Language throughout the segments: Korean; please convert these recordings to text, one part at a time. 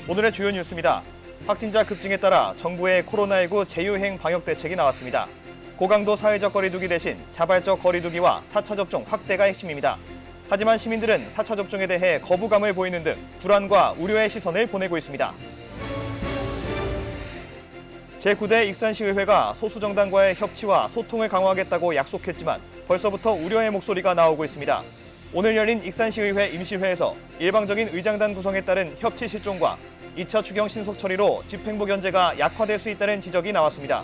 오늘의 주요 뉴스입니다. 확진자 급증에 따라 정부의 코로나19 재유행 방역 대책이 나왔습니다. 고강도 사회적 거리두기 대신 자발적 거리두기와 4차 접종 확대가 핵심입니다. 하지만 시민들은 4차 접종에 대해 거부감을 보이는 등 불안과 우려의 시선을 보내고 있습니다. 제9대 익산시의회가 소수정당과의 협치와 소통을 강화하겠다고 약속했지만 벌써부터 우려의 목소리가 나오고 있습니다. 오늘 열린 익산시의회 임시회에서 일방적인 의장단 구성에 따른 협치 실종과 2차 추경 신속 처리로 집행부 견제가 약화될 수 있다는 지적이 나왔습니다.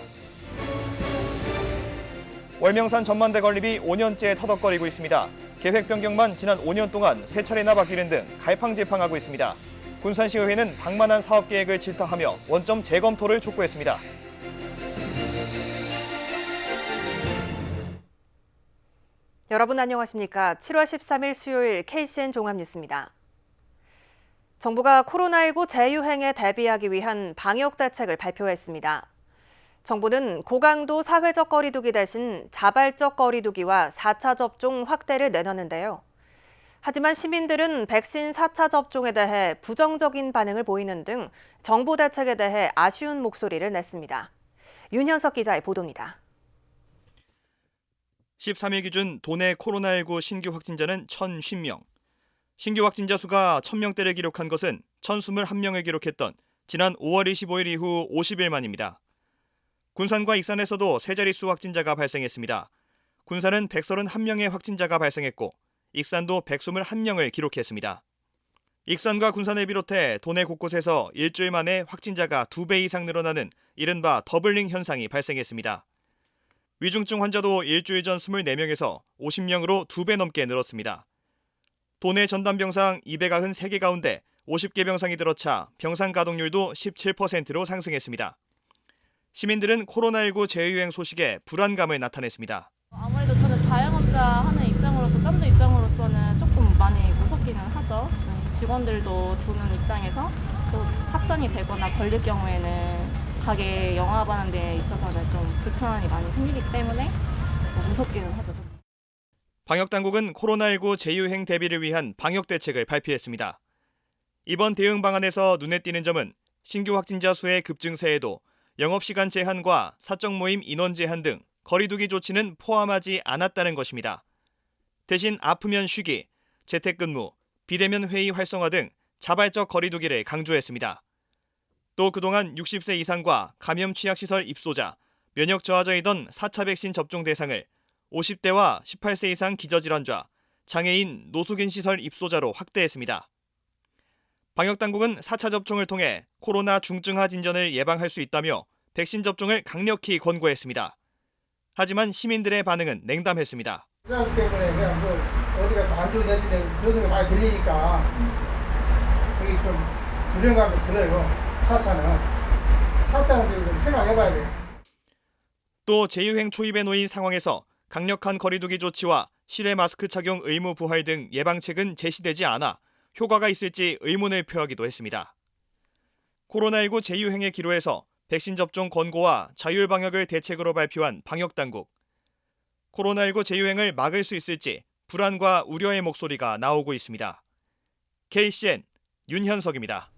월명산 전만대 건립이 5년째 터덕거리고 있습니다. 계획 변경만 지난 5년 동안 3차례나 바뀌는 등 갈팡질팡하고 있습니다. 군산시의회는 방만한 사업 계획을 질타하며 원점 재검토를 촉구했습니다. 여러분 안녕하십니까? 7월 13일 수요일 KCN 종합뉴스입니다. 정부가 코로나19 재유행에 대비하기 위한 방역 대책을 발표했습니다. 정부는 고강도 사회적 거리두기 대신 자발적 거리두기와 4차 접종 확대를 내놨는데요. 하지만 시민들은 백신 4차 접종에 대해 부정적인 반응을 보이는 등 정부 대책에 대해 아쉬운 목소리를 냈습니다. 윤현석 기자의 보도입니다. 13일 기준 도내 코로나19 신규 확진자는 1,050명. 신규 확진자 수가 1,000명대를 기록한 것은 1,021명을 기록했던 지난 5월 25일 이후 50일 만입니다. 군산과 익산에서도 세 자릿수 확진자가 발생했습니다. 군산은 131명의 확진자가 발생했고 익산도 121명을 기록했습니다. 익산과 군산을 비롯해 도내 곳곳에서 일주일 만에 확진자가 2배 이상 늘어나는 이른바 더블링 현상이 발생했습니다. 위중증 환자도 일주일 전 24명에서 50명으로 2배 넘게 늘었습니다. 도내 전담병상 293개 가운데 50개 병상이 들어차 병상 가동률도 17%로 상승했습니다. 시민들은 코로나19 재유행 소식에 불안감을 나타냈습니다. 아무래도 저는 자영업자 하는 입장으로서, 짬도 입장으로서는 조금 많이 무섭기는 하죠. 직원들도 두는 입장에서 또 확산이 되거나 걸릴 경우에는 가게 영업하는 데 있어서는 좀 불편함이 많이 생기기 때문에 무섭기는 하죠. 방역당국은 코로나19 재유행 대비를 위한 방역 대책을 발표했습니다. 이번 대응 방안에서 눈에 띄는 점은 신규 확진자 수의 급증세에도 영업시간 제한과 사적 모임 인원 제한 등 거리두기 조치는 포함하지 않았다는 것입니다. 대신 아프면 쉬기, 재택근무, 비대면 회의 활성화 등 자발적 거리두기를 강조했습니다. 또 그동안 60세 이상과 감염 취약시설 입소자, 면역 저하자이던 4차 백신 접종 대상을 50대와 18세 이상 기저질환자, 장애인, 노숙인 시설 입소자로 확대했습니다. 방역당국은 4차 접종을 통해 코로나 중증화 진전을 예방할 수 있다며 백신 접종을 강력히 권고했습니다. 하지만 시민들의 반응은 냉담했습니다. 그렇기 때문에 그냥 뭐 어디가 안 좋은 데지 그런 소리가 많이 들리니까 그게 좀 불안감이 들어요. 4차는 좀 생각해봐야 되겠지. 또 재유행 초입에 놓인 상황에서 강력한 거리두기 조치와 실외 마스크 착용 의무 부활 등 예방책은 제시되지 않아 효과가 있을지 의문을 표하기도 했습니다. 코로나19 재유행의 기로에서 백신 접종 권고와 자율 방역을 대책으로 발표한 방역당국. 코로나19 재유행을 막을 수 있을지 불안과 우려의 목소리가 나오고 있습니다. KCN 윤현석입니다.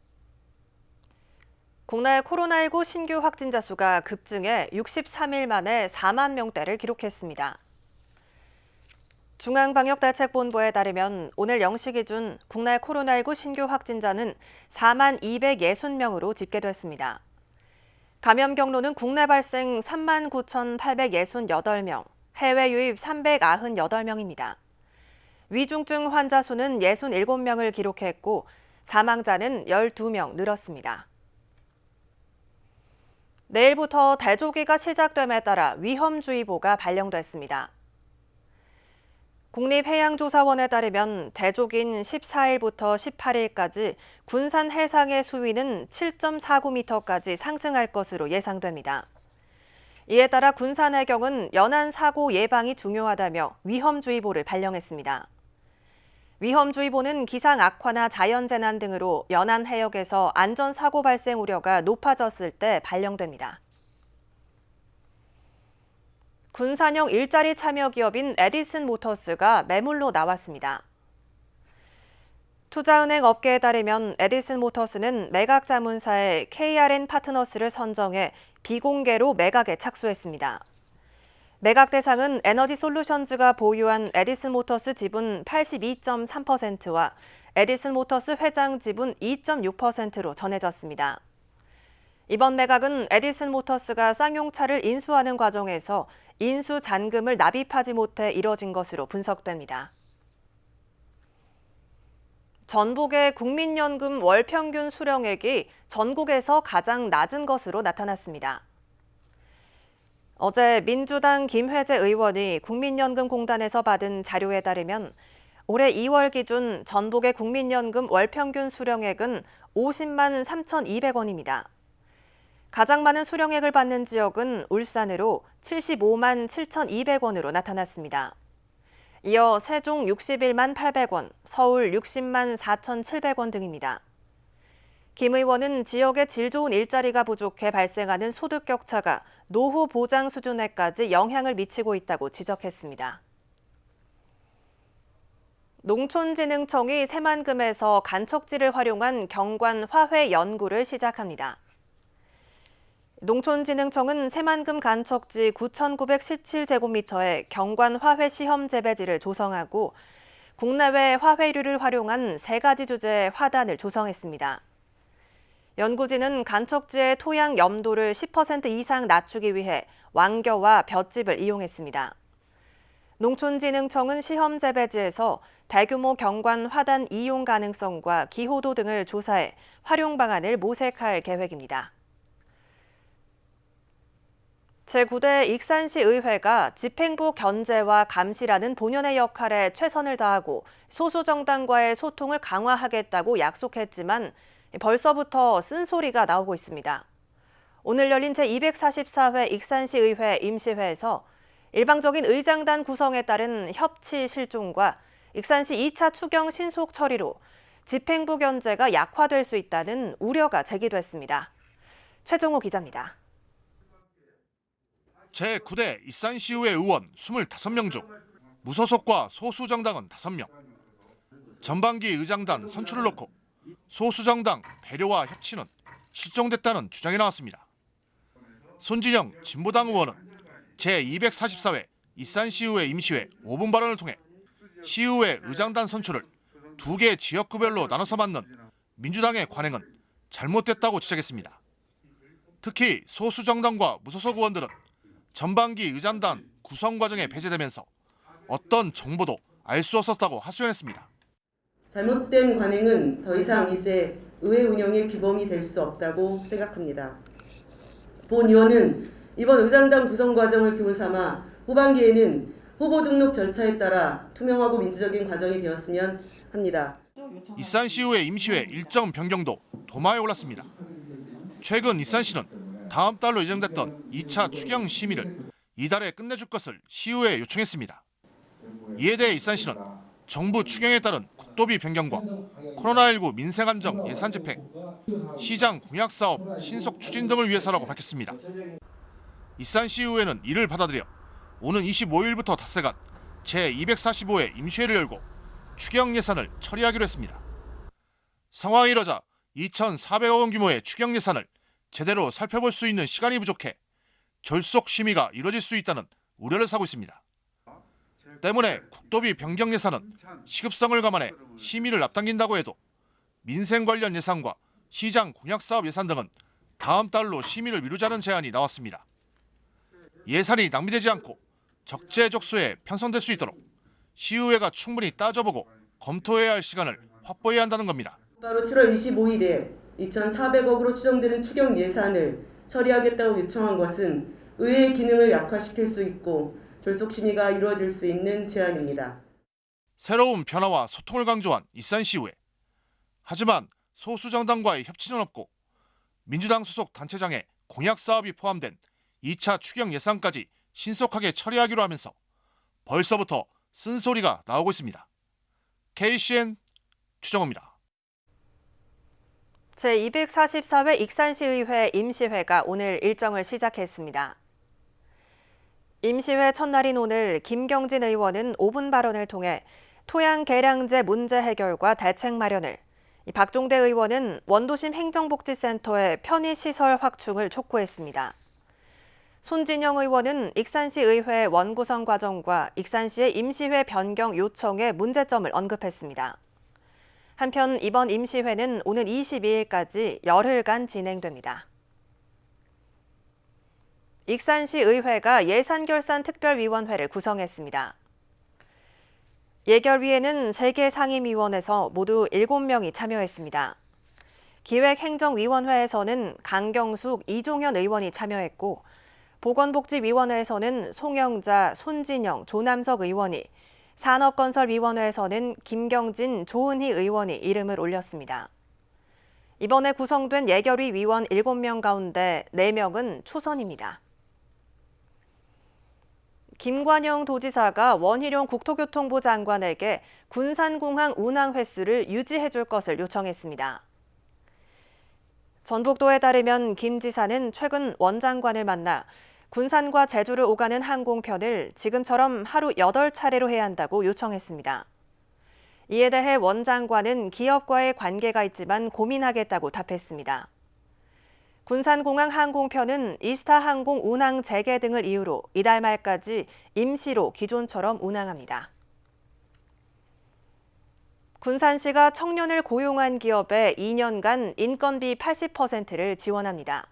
국내 코로나19 신규 확진자 수가 급증해 63일 만에 4만 명대를 기록했습니다. 중앙방역대책본부에 따르면 오늘 0시 기준 국내 코로나19 신규 확진자는 4만 260명으로 집계됐습니다. 감염 경로는 국내 발생 3만 9,868명, 해외 유입 398명입니다. 위중증 환자 수는 67명을 기록했고 사망자는 12명 늘었습니다. 내일부터 대조기가 시작됨에 따라 위험주의보가 발령됐습니다. 국립해양조사원에 따르면 대조기인 14일부터 18일까지 군산 해상의 수위는 7.49m까지 상승할 것으로 예상됩니다. 이에 따라 군산해경은 연안 사고 예방이 중요하다며 위험주의보를 발령했습니다. 위험주의보는 기상 악화나 자연재난 등으로 연안 해역에서 안전사고 발생 우려가 높아졌을 때 발령됩니다. 군산형 일자리 참여 기업인 에디슨 모터스가 매물로 나왔습니다. 투자은행 업계에 따르면 에디슨 모터스는 매각 자문사의 KRN 파트너스를 선정해 비공개로 매각에 착수했습니다. 매각 대상은 에너지솔루션즈가 보유한 에디슨 모터스 지분 82.3%와 에디슨 모터스 회장 지분 2.6%로 전해졌습니다. 이번 매각은 에디슨 모터스가 쌍용차를 인수하는 과정에서 인수 잔금을 납입하지 못해 이뤄진 것으로 분석됩니다. 전북의 국민연금 월 평균 수령액이 전국에서 가장 낮은 것으로 나타났습니다. 어제 민주당 김회재 의원이 국민연금공단에서 받은 자료에 따르면 올해 2월 기준 전북의 국민연금 월 평균 수령액은 50만 3,200원입니다. 가장 많은 수령액을 받는 지역은 울산으로 75만 7,200원으로 나타났습니다. 이어 세종 61만 800원, 서울 60만 4,700원 등입니다. 김 의원은 지역의 질 좋은 일자리가 부족해 발생하는 소득 격차가 노후 보장 수준에까지 영향을 미치고 있다고 지적했습니다. 농촌진흥청이 새만금에서 간척지를 활용한 경관 화훼 연구를 시작합니다. 농촌진흥청은 새만금 간척지 9,917제곱미터의 경관 화훼 시험 재배지를 조성하고 국내외 화훼류를 활용한 3가지 주제의 화단을 조성했습니다. 연구진은 간척지의 토양 염도를 10% 이상 낮추기 위해 왕겨와 볏짚을 이용했습니다. 농촌진흥청은 시험 재배지에서 대규모 경관 화단 이용 가능성과 기호도 등을 조사해 활용 방안을 모색할 계획입니다. 제9대 익산시 의회가 집행부 견제와 감시라는 본연의 역할에 최선을 다하고 소수 정당과의 소통을 강화하겠다고 약속했지만 벌써부터 쓴소리가 나오고 있습니다. 오늘 열린 제244회 익산시 의회 임시회에서 일방적인 의장단 구성에 따른 협치 실종과 익산시 2차 추경 신속 처리로 집행부 견제가 약화될 수 있다는 우려가 제기됐습니다. 최종호 기자입니다. 제9대 익산시의회 의원 25명 중 무소속과 소수정당은 5명. 전반기 의장단 선출을 놓고 소수정당 배려와 협치는 실종됐다는 주장이 나왔습니다. 손진영 진보당 의원은 제244회 익산시의회 임시회 5분 발언을 통해 시의회 의장단 선출을 2개 지역구별로 나눠서 맡는 민주당의 관행은 잘못됐다고 지적했습니다. 특히 소수정당과 무소속 의원들은 전반기 의장단 구성 과정에 배제되면서 어떤 정보도 알 수 없었다고 하소연했습니다. 잘못된 관행은 더 이상 이제 의회 운영의 규범이 될 수 없다고 생각합니다. 본 의원은 이번 의장단 구성 과정을 교훈 삼아 후반기에는 후보 등록 절차에 따라 투명하고 민주적인 과정이 되었으면 합니다. 익산시의회 임시회 일정 변경도 도마에 올랐습니다. 최근 익산시는 다음 달로 예정됐던 2차 추경 심의를 이달에 끝내줄 것을 시의회에 요청했습니다. 이에 대해 익산시는 정부 추경에 따른 국도비 변경과 코로나19 민생안정 예산 집행, 시장 공약사업 신속 추진 등을 위해서라고 밝혔습니다. 익산시의회는 이를 받아들여 오는 25일부터 닷새간 제245회 임시회를 열고 추경 예산을 처리하기로 했습니다. 상황이 이러자 2,400억 원 규모의 추경 예산을 제대로 살펴볼 수 있는 시간이 부족해 졸속 심의가 이뤄질 수 있다는 우려를 사고 있습니다. 때문에 국도비 변경 예산은 시급성을 감안해 심의를 앞당긴다고 해도 민생 관련 예산과 시장 공약사업 예산 등은 다음 달로 심의를 미루자는 제안이 나왔습니다. 예산이 낭비되지 않고 적재적소에 편성될 수 있도록 시의회가 충분히 따져보고 검토해야 할 시간을 확보해야 한다는 겁니다. 바로 7월 25일에 2,400억으로 추정되는 추경 예산을 처리하겠다고 요청한 것은 의회의 기능을 약화시킬 수 있고 졸속 심의가 이루어질 수 있는 제안입니다. 새로운 변화와 소통을 강조한 익산시의회. 하지만 소수정당과의 협치는 없고 민주당 소속 단체장의 공약사업이 포함된 2차 추경 예산까지 신속하게 처리하기로 하면서 벌써부터 쓴소리가 나오고 있습니다. KCN 최정호입니다. 제244회 익산시의회 임시회가 오늘 일정을 시작했습니다. 임시회 첫날인 오늘 김경진 의원은 5분 발언을 통해 토양 개량제 문제 해결과 대책 마련을, 박종대 의원은 원도심 행정복지센터의 편의시설 확충을 촉구했습니다. 손진영 의원은 익산시 의회 원구성 과정과 익산시의 임시회 변경 요청의 문제점을 언급했습니다. 한편 이번 임시회는 오는 22일까지 열흘간 진행됩니다. 익산시 의회가 예산결산특별위원회를 구성했습니다. 예결위에는 3개 상임위원에서 모두 7명이 참여했습니다. 기획행정위원회에서는 강경숙, 이종현 의원이 참여했고 보건복지위원회에서는 송영자, 손진영, 조남석 의원이, 산업건설위원회에서는 김경진, 조은희 의원이 이름을 올렸습니다. 이번에 구성된 예결위 위원 7명 가운데 4명은 초선입니다. 김관영 도지사가 원희룡 국토교통부 장관에게 군산공항 운항 횟수를 유지해 줄 것을 요청했습니다. 전북도에 따르면 김 지사는 최근 원 장관을 만나 군산과 제주를 오가는 항공편을 지금처럼 하루 8차례로 해야 한다고 요청했습니다. 이에 대해 원 장관은 기업과의 관계가 있지만 고민하겠다고 답했습니다. 군산공항 항공편은 이스타항공 운항 재개 등을 이유로 이달 말까지 임시로 기존처럼 운항합니다. 군산시가 청년을 고용한 기업에 2년간 인건비 80%를 지원합니다.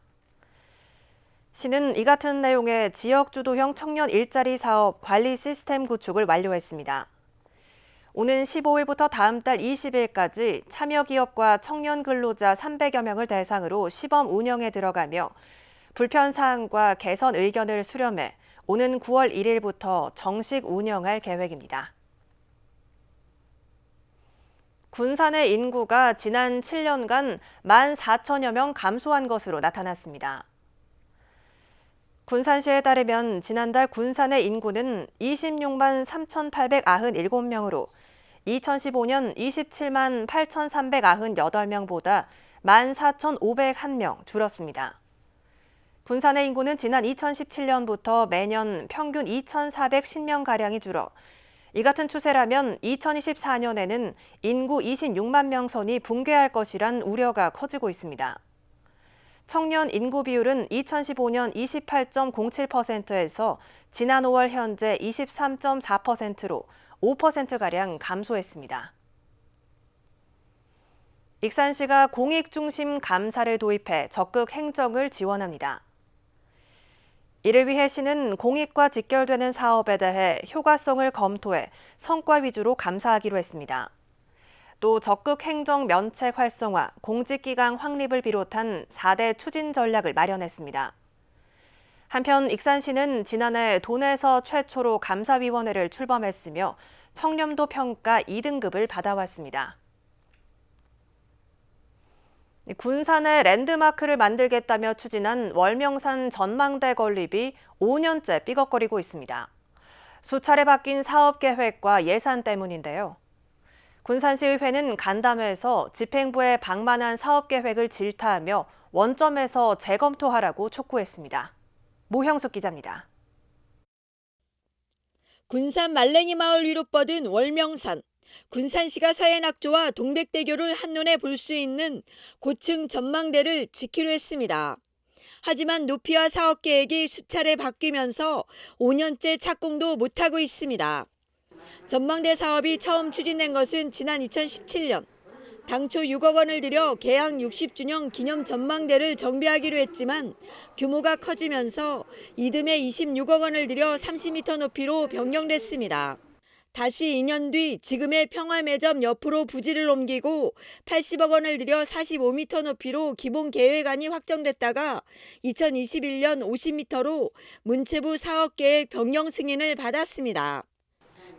시는 이 같은 내용의 지역주도형 청년 일자리 사업 관리 시스템 구축을 완료했습니다. 오는 15일부터 다음 달 20일까지 참여기업과 청년 근로자 300여 명을 대상으로 시범 운영에 들어가며 불편사항과 개선 의견을 수렴해 오는 9월 1일부터 정식 운영할 계획입니다. 군산의 인구가 지난 7년간 14,000여 명 감소한 것으로 나타났습니다. 군산시에 따르면 지난달 군산의 인구는 26만 3,897명으로 2015년 27만 8,398명보다 14,501명 줄었습니다. 군산의 인구는 지난 2017년부터 매년 평균 2,450명가량이 줄어 이 같은 추세라면 2024년에는 인구 26만 명 선이 붕괴할 것이란 우려가 커지고 있습니다. 청년 인구 비율은 2015년 28.07%에서 지난 5월 현재 23.4%로 5%가량 감소했습니다. 익산시가 공익중심 감사를 도입해 적극 행정을 지원합니다. 이를 위해 시는 공익과 직결되는 사업에 대해 효과성을 검토해 성과 위주로 감사하기로 했습니다. 또 적극 행정 면책 활성화, 공직기강 확립을 비롯한 4대 추진 전략을 마련했습니다. 한편 익산시는 지난해 도내에서 최초로 감사위원회를 출범했으며 청렴도 평가 2등급을 받아왔습니다. 군산에 랜드마크를 만들겠다며 추진한 월명산 전망대 건립이 5년째 삐걱거리고 있습니다. 수차례 바뀐 사업 계획과 예산 때문인데요. 군산시의회는 간담회에서 집행부에 방만한 사업 계획을 질타하며 원점에서 재검토하라고 촉구했습니다. 모형숙 기자입니다. 군산 말랭이 마을 위로 뻗은 월명산. 군산시가 서해낙조와 동백대교를 한눈에 볼 수 있는 고층 전망대를 짓기로 했습니다. 하지만 높이와 사업 계획이 수차례 바뀌면서 5년째 착공도 못하고 있습니다. 전망대 사업이 처음 추진된 것은 지난 2017년. 당초 6억 원을 들여 개항 60주년 기념 전망대를 정비하기로 했지만 규모가 커지면서 이듬해 26억 원을 들여 30m 높이로 변경됐습니다. 다시 2년 뒤 지금의 평화매점 옆으로 부지를 옮기고 80억 원을 들여 45m 높이로 기본 계획안이 확정됐다가 2021년 50m로 문체부 사업계획 변경 승인을 받았습니다.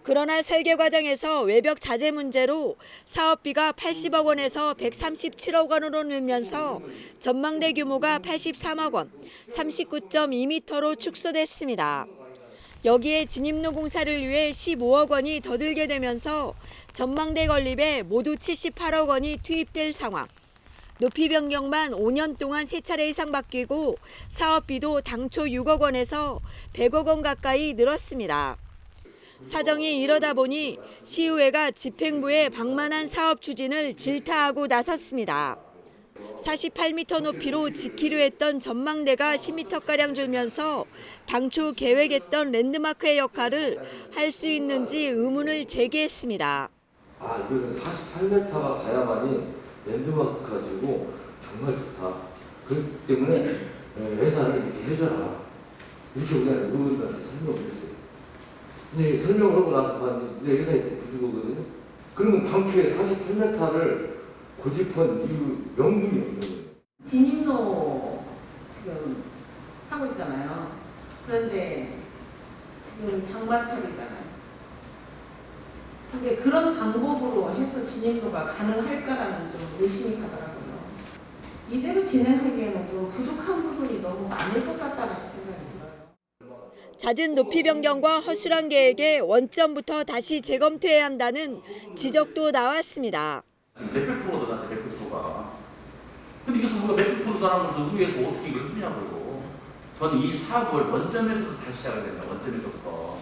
그러나 설계 과정에서 외벽 자재 문제로 사업비가 80억 원에서 137억 원으로 늘면서 전망대 규모가 83억 원, 39.2m로 축소됐습니다. 여기에 진입로 공사를 위해 15억 원이 더 들게 되면서 전망대 건립에 모두 78억 원이 투입될 상황. 높이 변경만 5년 동안 3차례 이상 바뀌고 사업비도 당초 6억 원에서 100억 원 가까이 늘었습니다. 사정이 이러다 보니 시의회가 집행부에 방만한 사업 추진을 질타하고 나섰습니다. 48m 높이로 지키려 했던 전망대가 10m가량 줄면서 당초 계획했던 랜드마크의 역할을 할 수 있는지 의문을 제기했습니다. 이것은 48m가 가야만이 랜드마크가 되고 정말 좋다. 그렇기 때문에 회사를 이렇게 해줘라. 이렇게 우리가 의원들한테 설명을 했어요. 근데 설명을 하고 나서 봤는데 내 회사에 부족하거든요. 그러면 당초에 48m를 고집한 이유 명분이 없는 거예요. 진입로 지금 하고 있잖아요. 그런데 지금 장마철이잖아요. 근데 그런 방법으로 해서 진입로가 가능할까라는 좀 의심이 가더라고요. 이대로 진행하기에는 좀 부족한 부분이 너무 많을 것 같다는 생각이 들어요. 잦은 높이 변경과 허술한 계획에 원점부터 다시 재검토해야 한다는 지적도 나왔습니다. 몇백 프로도 나한테 몇백 프로가. 근데 이것을 우리가 몇백 프로도 안 하면서 의회에서 어떻게 이걸 했냐고요. 저는 이 사업을 원점에서부터 다시 시작해야 된다. 원점에서부터.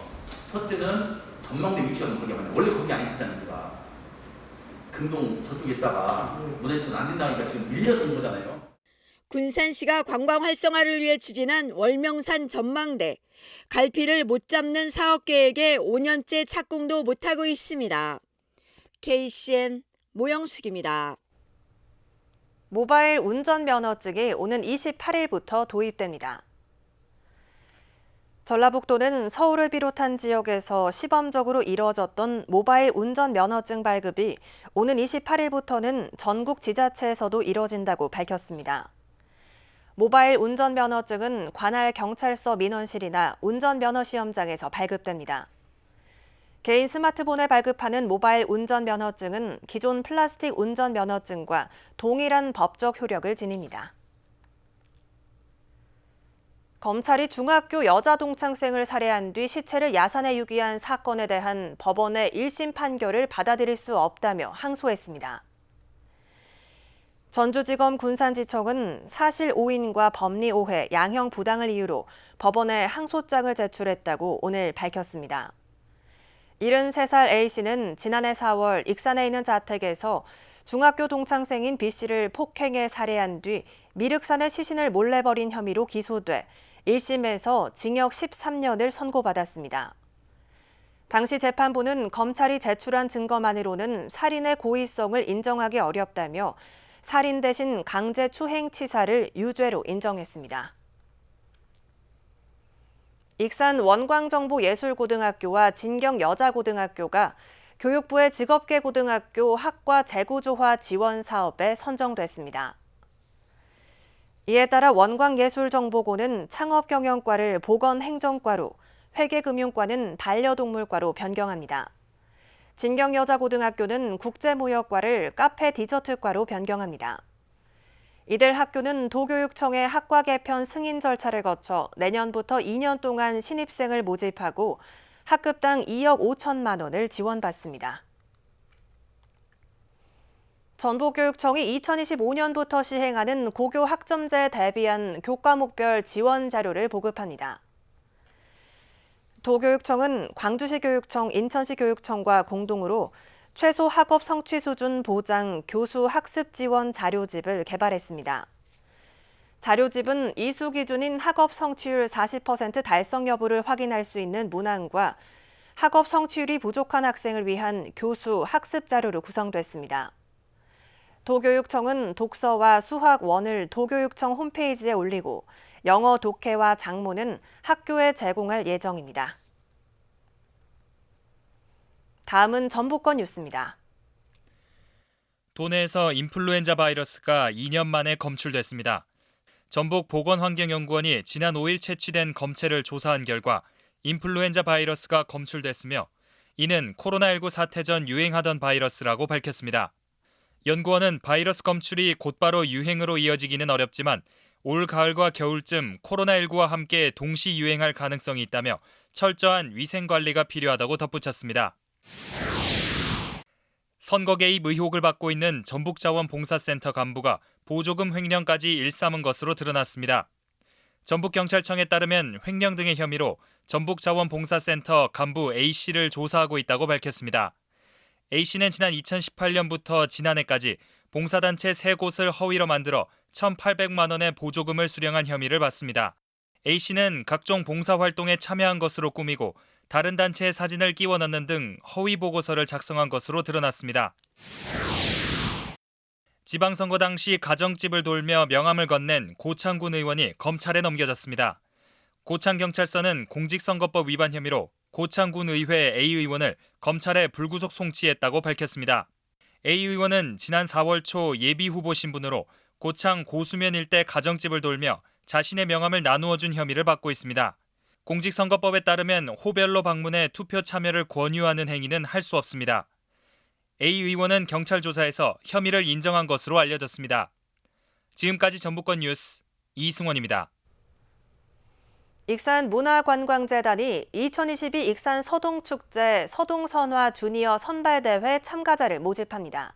첫째는 전망대 위치가 너무 거기 원래 거기 안 있었잖아요. 우리가. 금동 저쪽에 있다가 문해체는 안 된다니까 지금 밀려서 온 거잖아요. 군산시가 관광 활성화를 위해 추진한 월명산 전망대. 갈피를 못 잡는 사업 계획에 5년째 착공도 못하고 있습니다. KCN 모영숙입니다. 모바일 운전면허증이 오는 28일부터 도입됩니다. 전라북도는 서울을 비롯한 지역에서 시범적으로 이뤄졌던 모바일 운전면허증 발급이 오는 28일부터는 전국 지자체에서도 이뤄진다고 밝혔습니다. 모바일 운전면허증은 관할 경찰서 민원실이나 운전면허시험장에서 발급됩니다. 개인 스마트폰에 발급하는 모바일 운전면허증은 기존 플라스틱 운전면허증과 동일한 법적 효력을 지닙니다. 검찰이 중학교 여자 동창생을 살해한 뒤 시체를 야산에 유기한 사건에 대한 법원의 1심 판결을 받아들일 수 없다며 항소했습니다. 전주지검 군산지청은 사실 오인과 법리 오해, 양형 부당을 이유로 법원에 항소장을 제출했다고 오늘 밝혔습니다. 73살 A씨는 지난해 4월 익산에 있는 자택에서 중학교 동창생인 B씨를 폭행해 살해한 뒤 미륵산에 시신을 몰래 버린 혐의로 기소돼 1심에서 징역 13년을 선고받았습니다. 당시 재판부는 검찰이 제출한 증거만으로는 살인의 고의성을 인정하기 어렵다며 살인 대신 강제추행치사를 유죄로 인정했습니다. 익산 원광정보예술고등학교와 진경여자고등학교가 교육부의 직업계고등학교 학과 재구조화 지원 사업에 선정됐습니다. 이에 따라 원광예술정보고는 창업경영과를 보건행정과로, 회계금융과는 반려동물과로 변경합니다. 진경여자고등학교는 국제무역과를 카페 디저트과로 변경합니다. 이들 학교는 도교육청의 학과 개편 승인 절차를 거쳐 내년부터 2년 동안 신입생을 모집하고 학급당 2억 5천만 원을 지원받습니다. 전북교육청이 2025년부터 시행하는 고교 학점제에 대비한 교과목별 지원 자료를 보급합니다. 도교육청은 광주시 교육청, 인천시 교육청과 공동으로 최소 학업 성취 수준 보장 교수 학습 지원 자료집을 개발했습니다. 자료집은 이수 기준인 학업 성취율 40% 달성 여부를 확인할 수 있는 문항과 학업 성취율이 부족한 학생을 위한 교수 학습 자료로 구성됐습니다. 도교육청은 독서와 수학 원을 도교육청 홈페이지에 올리고 영어 독해와 작문은 학교에 제공할 예정입니다. 다음은 전북권 뉴스입니다. 도내에서 인플루엔자 바이러스가 2년 만에 검출됐습니다. 전북보건환경연구원이 지난 5일 채취된 검체를 조사한 결과 인플루엔자 바이러스가 검출됐으며 이는 코로나19 사태 전 유행하던 바이러스라고 밝혔습니다. 연구원은 바이러스 검출이 곧바로 유행으로 이어지기는 어렵지만 올 가을과 겨울쯤 코로나19와 함께 동시 유행할 가능성이 있다며 철저한 위생 관리가 필요하다고 덧붙였습니다. 선거 개입 의혹을 받고 있는 전북자원봉사센터 간부가 보조금 횡령까지 일삼은 것으로 드러났습니다. 전북경찰청에 따르면 횡령 등의 혐의로 전북자원봉사센터 간부 A씨를 조사하고 있다고 밝혔습니다. A씨는 지난 2018년부터 지난해까지 봉사단체 3곳을 허위로 만들어 1,800만 원의 보조금을 수령한 혐의를 받습니다. A씨는 각종 봉사활동에 참여한 것으로 꾸미고 다른 단체의 사진을 끼워 넣는 등 허위 보고서를 작성한 것으로 드러났습니다. 지방선거 당시 가정집을 돌며 명함을 건넨 고창군 의원이 검찰에 넘겨졌습니다. 고창경찰서는 공직선거법 위반 혐의로 고창군 의회 A 의원을 검찰에 불구속 송치했다고 밝혔습니다. A 의원은 지난 4월 초 예비후보 신분으로 고창 고수면 일대 가정집을 돌며 자신의 명함을 나누어 준 혐의를 받고 있습니다. 공직선거법에 따르면 호별로 방문해 투표 참여를 권유하는 행위는 할 수 없습니다. A 의원은 경찰 조사에서 혐의를 인정한 것으로 알려졌습니다. 지금까지 전북권 뉴스 이승원입니다. 익산문화관광재단이 2022 익산 서동축제 서동선화 주니어 선발대회 참가자를 모집합니다.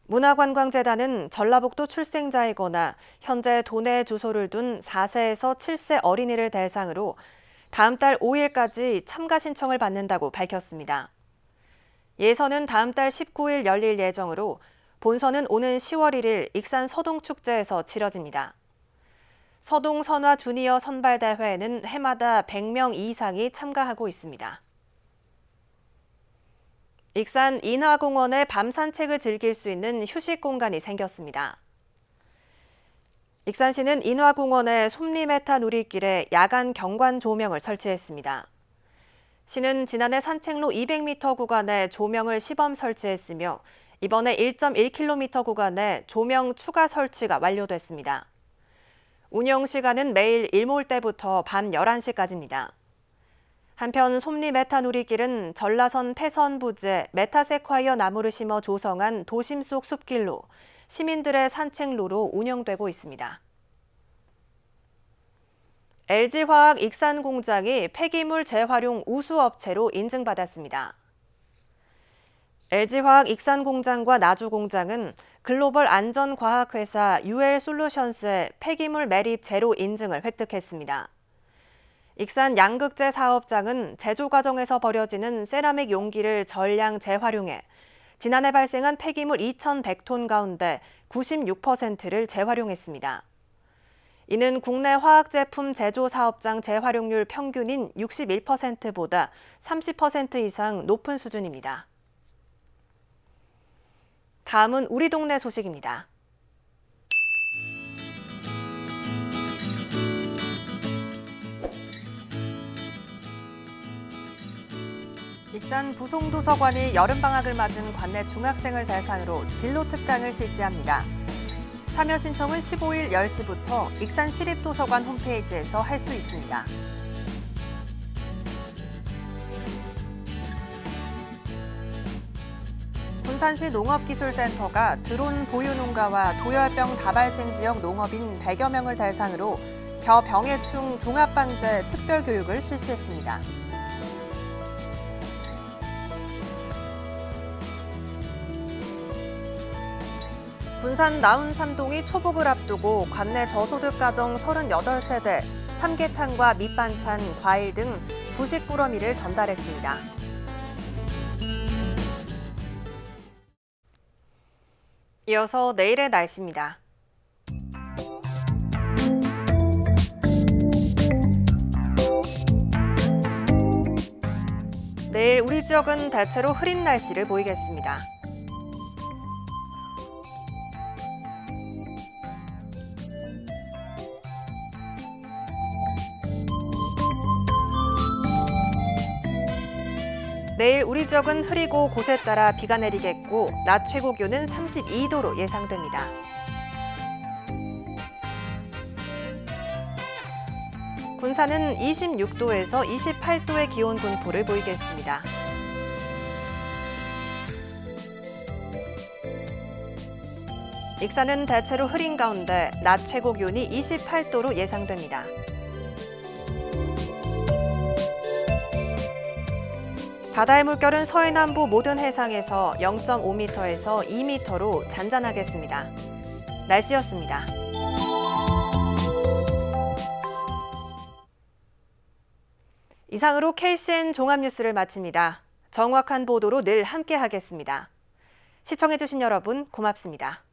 문화관광재단은 전라북도 출생자이거나 현재 도내 주소를 둔 4세에서 7세 어린이를 대상으로 다음 달 5일까지 참가 신청을 받는다고 밝혔습니다. 예선은 다음 달 19일 열릴 예정으로 본선은 오는 10월 1일 익산 서동축제에서 치러집니다. 서동선화 주니어 선발대회에는 해마다 100명 이상이 참가하고 있습니다. 익산 인하공원에 밤 산책을 즐길 수 있는 휴식 공간이 생겼습니다. 익산시는 인하공원에 솜리메타 누리길에 야간 경관 조명을 설치했습니다. 시는 지난해 산책로 200m 구간에 조명을 시범 설치했으며 이번에 1.1km 구간에 조명 추가 설치가 완료됐습니다. 운영 시간은 매일 일몰 때부터 밤 11시까지입니다. 한편 솜리 메타 누리길은 전라선 패선 부지에 메타세콰이어 나무를 심어 조성한 도심 속 숲길로 시민들의 산책로로 운영되고 있습니다. LG화학 익산 공장이 폐기물 재활용 우수업체로 인증받았습니다. LG화학 익산 공장과 나주 공장은 글로벌 안전과학회사 UL솔루션스의 폐기물 매립 제로 인증을 획득했습니다. 익산 양극재 사업장은 제조 과정에서 버려지는 세라믹 용기를 전량 재활용해 지난해 발생한 폐기물 2,100톤 가운데 96%를 재활용했습니다. 이는 국내 화학제품 제조 사업장 재활용률 평균인 61%보다 30% 이상 높은 수준입니다. 다음은 우리 동네 소식입니다. 익산 부송도서관이 여름방학을 맞은 관내 중학생을 대상으로 진로 특강을 실시합니다. 참여 신청은 15일 10시부터 익산시립도서관 홈페이지에서 할 수 있습니다. 군산시 농업기술센터가 드론 보유 농가와 도열병 다발생 지역 농업인 100여 명을 대상으로 벼병해충 종합방제 특별교육을 실시했습니다. 군산 나운 3동이 초복을 앞두고 관내 저소득 가정 38세대 삼계탕과 밑반찬, 과일 등 부식 꾸러미를 전달했습니다. 이어서 내일의 날씨입니다. 내일 우리 지역은 대체로 흐린 날씨를 보이겠습니다. 내일 우리 지역은 흐리고 곳에 따라 비가 내리겠고 낮 최고 기온은 32도로 예상됩니다. 군산은 26도에서 28도의 기온 분포를 보이겠습니다. 익산은 대체로 흐린 가운데 낮 최고 기온이 28도로 예상됩니다. 바다의 물결은 서해남부 모든 해상에서 0.5m에서 2m로 잔잔하겠습니다. 날씨였습니다. 이상으로 KCN 종합뉴스를 마칩니다. 정확한 보도로 늘 함께하겠습니다. 시청해주신 여러분 고맙습니다.